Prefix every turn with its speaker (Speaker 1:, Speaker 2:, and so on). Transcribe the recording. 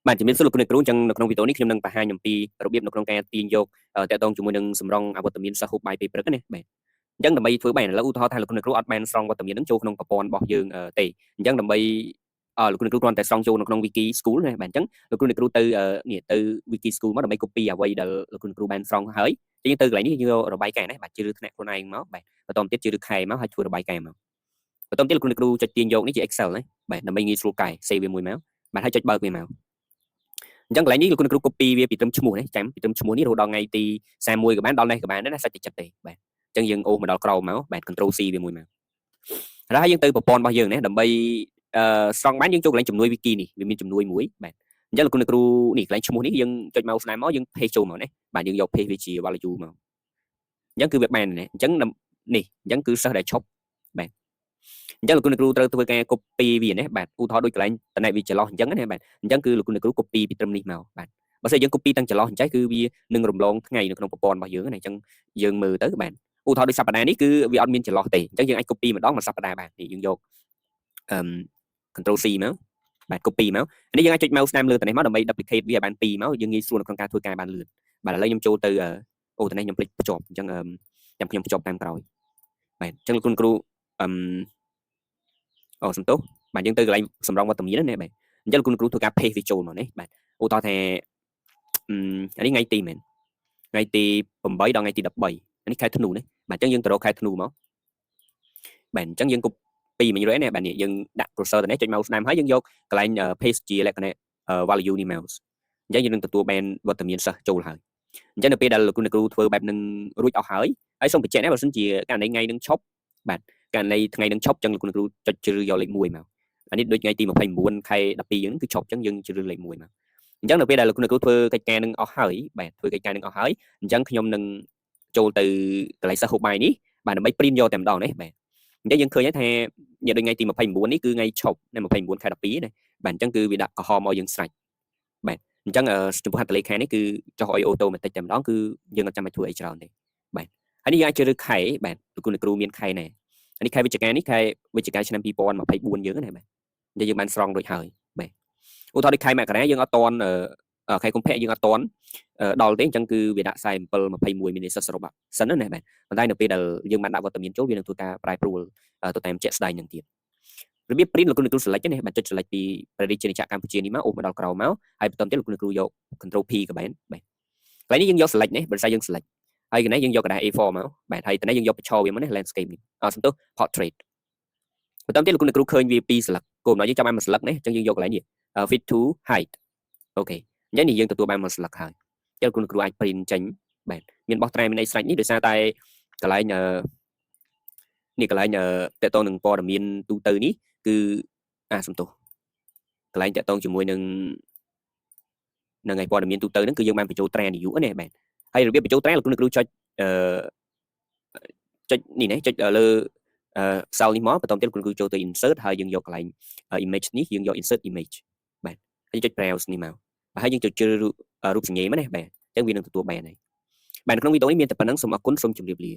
Speaker 1: bạn chỉ biết số lượng con cừu chẳng trong video này khi nâng 2 nhầm pi rồi biết trong cái tiền vôแต่ตรงជាមួយនឹងសម្រងអវត្តមានសហូបបាយពេលព្រឹកណាបាទអញ្ចឹងដើម្បីធ្វើបែរឥឡូវឧទាហរណ៍ថាលោកគ្រូអត់បានស្រង់វត្តមាននឹងចូលក្នុងប្រព័ន្ធរបស់យើងទេអញ្ចឹងដើម្បីលោកគ្រូគ្រាន់តែស្រង់ចូលនៅក្នុង wiki school ណាបាទអញ្ចឹងលោកគ្រូទៅនេះទៅ wiki school មកដើម្បី copy អ្វីដែលលោកគ្រូបានស្រង់ហើយអញ្ចឹងទៅកន្លែងនេះយើងរបាយការណ៍ណាបាទជ្រើសថ្នាក់ខ្លួនឯងមកបាទបន្តទៀតជ្រើសខែមកហើយធ្វើរបាយការណ៍មកបន្តទៀតលោកគ្រូចុចទាញយកនេះជា Excel ណាបាទដើម្បីងាយស្រួលកែ save វាមួយមកបាទហើយចុចបើកវាមកអញ្ចឹងកន្លែងនេះលោកគ្រូ copy វាពីត្រឹមឈ្មោះណាចាំពីត្រឹមឈ្មោះនេះរហូតដល់ថ្ងៃទី31ក៏បានដល់នេះក៏បានដែរណាសាច់តែចិត្តទេបាទអញ្ចឹងយើងអូសមកដល់ក្រោមមកបាទ Control C វាមួយមកហើយយើងទៅប្រព័ន្ធរបស់យើងណាដើម្បីស្រង់បានយើងចូលកន្លែងជំនួយ wiki នេះវាមានជំនួយមួយបាទអញ្ចឹងលោកគ្រូនេះកន្លែងឈ្មោះនេះយើងចុចមកស្ដាមមកយើង paste ចូលមកណាបាទយើងយក paste វាជា value មកអញ្ចឹងគឺវាបានណាអញ្ចឹងនេះអញ្ចឹងគឺសិស្សដែលឈប់បាទអញ្ចឹងលោកគ្រូត្រូវធ្វើការ copy វាណាបាទឧទាហរណ៍ដូចកន្លែងតំណែងវាចន្លោះអញ្ចឹងណាបាទអញ្ចឹងគឺលោកគ្រូ copy ពីត្រឹមនេះមកបាទបើស្អីយើង copy ទាំងចន្លោះអញ្ចឹងគឺវានឹងរំលងថ្ងៃនៅក្នុងប្រព័ន្ធរបស់យើងណាអញ្ចឹងយើងមើលទៅបាទឧទាហរណ៍ដូចសប្តាហ៍នេះគឺវាអត់មានចន្លោះទេអញ្ចឹងយើងអាច copy ម្ដងមួយសប្តាហ៍បាននេះយើងយកControl C មកបាទ copy មកនេះយើងអាចចុច mouse ស្ដាំលើតំណែងមកដើម្បី duplicate វាឲ្យបាន2មកយើងងាយស្រួលក្នុងការធ្វើការបានលឿនបាទឥឡូវខ្ញុំចូលទៅតំណែងខ្ញុំភ្លេចបញ្ចប់អញ្ចឹងចាំខ្ញុំបញ្ចប់តាមក្រោយបាទអញ្ចឹងលោកគ្រូសំទោសបាទយើងទៅកន្លែងសម្រងវត្តមានណាបាទអញ្ចឹងលោកគ្រូធ្វើការ paste វាចូលមកនេះបាទឧទាហរណ៍ថានេះថ្ងៃទីមែនថ្ងៃទី8ដល់ថ្ងៃទី13នេះខែធ្នូនេះបាទអញ្ចឹងយើងទៅរកខែធ្នូមកបាទអញ្ចឹងយើងពីមិញរួចណាបាទនេះយើងដាក់ cursor ទៅនេះចុច mouse ស្ដាំហើយយើងយកកន្លែង paste ជាលក្ខណៈ value នេះ mouse អញ្ចឹងយើងនឹងទទួលបានវត្តមានសិស្សចូលហើយអញ្ចឹងនៅពេលដែលលោកគ្រូធ្វើបែបនឹងរួចអស់ហើយសូមបញ្ជាក់ណាបើសិនជាករណីថ្ងៃនឹងឈប់បាទករណីថ្ងៃនឹងឈប់អញ្ចឹងលោកគ្រូចុចជ្រើសយកលេខ1មកអានេះដូចថ្ងៃទី29ខែ12យើងគឺឈប់អញ្ចឹងយើងជ្រើសលេខ1មកអញ្ចឹងនៅពេលដែលលោកគ្រូធ្វើកិច្ចការនឹងអស់ហើយបាទធ្វើកិច្ចការនឹងអស់ហើយអញ្ចឹងខ្ញុំនឹងចូលទៅកន្លែងសិស្សហូបបាយនេះបាទដើម្បី print យកតែម្ដងនេះបាទអញ្ចឹងយើងឃើញថាដូចថ្ងៃទី29នេះគឺថ្ងៃឈប់នៅ29ខែ12ណាបាទអញ្ចឹងគឺវាដាក់កំហមកយើងស្រេចបាទអញ្ចឹងចំពោះហត្ថលេខានេះគឺចុះឲ្យអូតូម៉ាទិកតែម្ដងគឺយើងអត់ចាំបាច់ធ្វើអីច្រើនទេបាទហើយនេះយើងអាចជ្រើសខែបាទលោកគ្រូមានខែណានេះខែវិច្ឆិកានេះខែវិច្ឆិកាឆ្នាំ2024យើងណាបាទអញ្ចឹងយើងបានស្រង់រួចហើយបាទឧទាហរណ៍ដូចខែមករាយើងអត់តន់ខែកុម្ភៈយើងអត់តន់ដល់ទេអញ្ចឹងគឺវាដាក់47 21មានសិស្សសរុបសិនណាបាទប៉ុន្តែនៅពេលដែលយើងបានដាក់វត្តមានចូលវានឹងធ្វើការប្រែប្រួលទៅតាមជាក់ស្ដែងនឹងទៀតរបៀប print លោកគ្រូ select នេះបាទចុច select ពីប្រជាជនកម្ពុជានេះមកអូសមកដល់ក្រោមមកហើយបន្តទៀតលោកគ្រូយក Control P ក៏បានបាទកន្លែងនេះយើងយក select នេះបើស្អីយើង select ហើយកន្លែងយើងយកกระดาษ A4 មកបាទហើយតើយើងយកបញ្ឈរវាមកណា landscape នេះសំទោស portrait បន្តទៀតលោកគ្រូឃើញវា2 select គោលបំណងយើងចាំបានមួយ select នេះអញ្ចឹងយើងយកកន្លែងនេះ fit to height អូខេអញ្ចឹងនេះយើងទទួលបានមួយ select ហើយអញ្ចឹងគ្រូអាច print ចេញបាទមានបោះត្រែមានអីស្រេចនេះដោយសារតែកន្លែងនេះកន្លែងតកតងនឹងព័ត៌មានទូទៅនេះគឺសំទោសកន្លែងតកតងជាមួយនឹងឯព័ត៌មានទូទៅហ្នឹងគឺយើងបានបញ្ចូលត្រែនយុណាបាទហើយរបៀបបញ្ចូលត្រែលោកគ្រូចុចនេះណាចុចលើcell នេះមកបន្តទៀតគ្រូចូលទៅ insert ហើយយើងយកកន្លែង image នេះយើងយក insert image បាទហើយចុច browse នេះមកហើយយើងចុចជ្រើសរូបសញ្ញាមកណាបាទអញ្ចឹងវានឹងទទួលបានហើយបាទនៅក្នុងវីដេអូនេះមានតែប៉ុណ្្នឹងសូមអរគុណសូមជម្រាបលា